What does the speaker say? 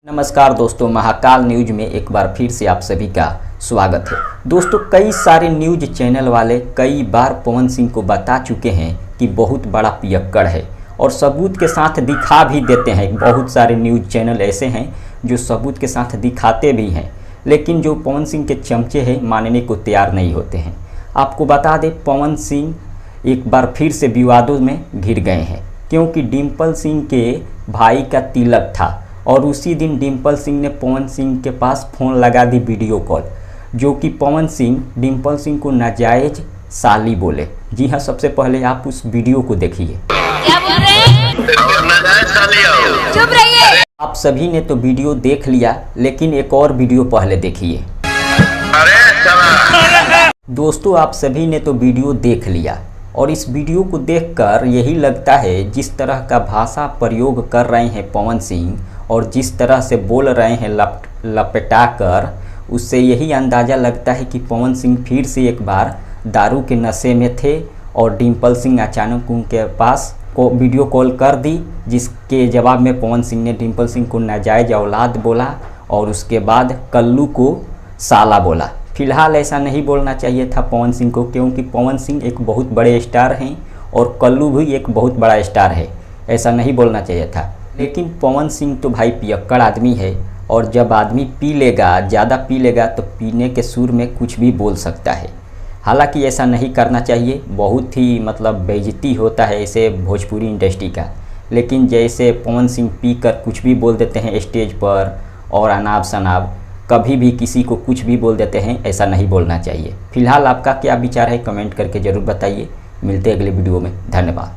नमस्कार दोस्तों, महाकाल न्यूज में एक बार फिर से आप सभी का स्वागत है। दोस्तों, कई सारे न्यूज चैनल वाले कई बार पवन सिंह को बता चुके हैं कि बहुत बड़ा पियक्कड़ है और सबूत के साथ दिखा भी देते हैं। बहुत सारे न्यूज चैनल ऐसे हैं जो सबूत के साथ दिखाते भी हैं, लेकिन जो पवन सिंह के चमचे हैं मानने को तैयार नहीं होते हैं। आपको बता दें, पवन सिंह एक बार फिर से विवादों में घिर गए हैं, क्योंकि डिम्पल सिंह के भाई का तिलक था और उसी दिन डिम्पल सिंह ने पवन सिंह के पास फ़ोन लगा दी वीडियो कॉल, जो कि पवन सिंह डिम्पल सिंह को नाजायज़ साली बोले। जी हाँ, सबसे पहले आप उस वीडियो को देखिए। क्या बोल रहे हैं? चुप रहिए। आप सभी ने तो वीडियो देख लिया, लेकिन एक और वीडियो पहले देखिए। दोस्तों, आप सभी ने तो वीडियो देख लिया और इस वीडियो को देखकर यही लगता है, जिस तरह का भाषा प्रयोग कर रहे हैं पवन सिंह और जिस तरह से बोल रहे हैं लपेटा कर, उससे यही अंदाज़ा लगता है कि पवन सिंह फिर से एक बार दारू के नशे में थे और डिम्पल सिंह अचानक उनके पास को वीडियो कॉल कर दी, जिसके जवाब में पवन सिंह ने डिम्पल सिंह को नाजायज़ औलाद बोला और उसके बाद कल्लू को साला बोला। फिलहाल ऐसा नहीं बोलना चाहिए था पवन सिंह को, क्योंकि पवन सिंह एक बहुत बड़े स्टार हैं और कल्लू भी एक बहुत बड़ा स्टार है। ऐसा नहीं बोलना चाहिए था, लेकिन पवन सिंह तो भाई पियक्कड़ आदमी है और जब आदमी पी लेगा, ज़्यादा पी लेगा, तो पीने के सुर में कुछ भी बोल सकता है। हालांकि ऐसा नहीं करना चाहिए, बहुत ही बेइज्जती होता है ऐसे भोजपुरी इंडस्ट्री का। लेकिन जैसे पवन सिंह पी कर कुछ भी बोल देते हैं स्टेज पर और अनाप शनाप, कभी भी किसी को कुछ भी बोल देते हैं, ऐसा नहीं बोलना चाहिए। फिलहाल आपका क्या विचार है कमेंट करके ज़रूर बताइए। मिलते हैं अगले वीडियो में। धन्यवाद।